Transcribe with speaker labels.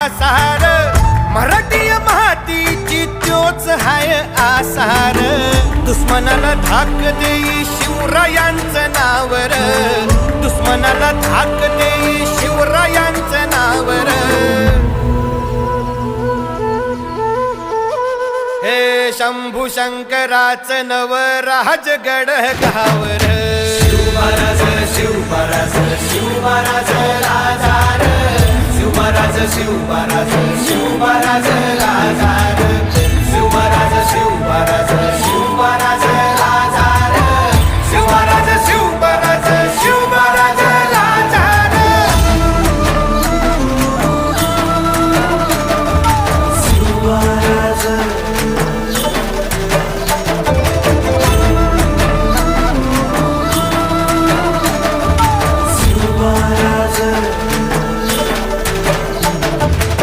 Speaker 1: आसार मराठी मातीची त्योच हाय आसार दुश्मनाला धाक देई शिवरायांचं नावर दुश्मनाला धाक देई शिवरायांचं नावर हे शंभू शंकराचं नव राजगड गावर
Speaker 2: शिवमहाराज शिवमहाराज शिवमहाराज राजा शिवमहाराज शिवमहाराज शिवमहाराज राजा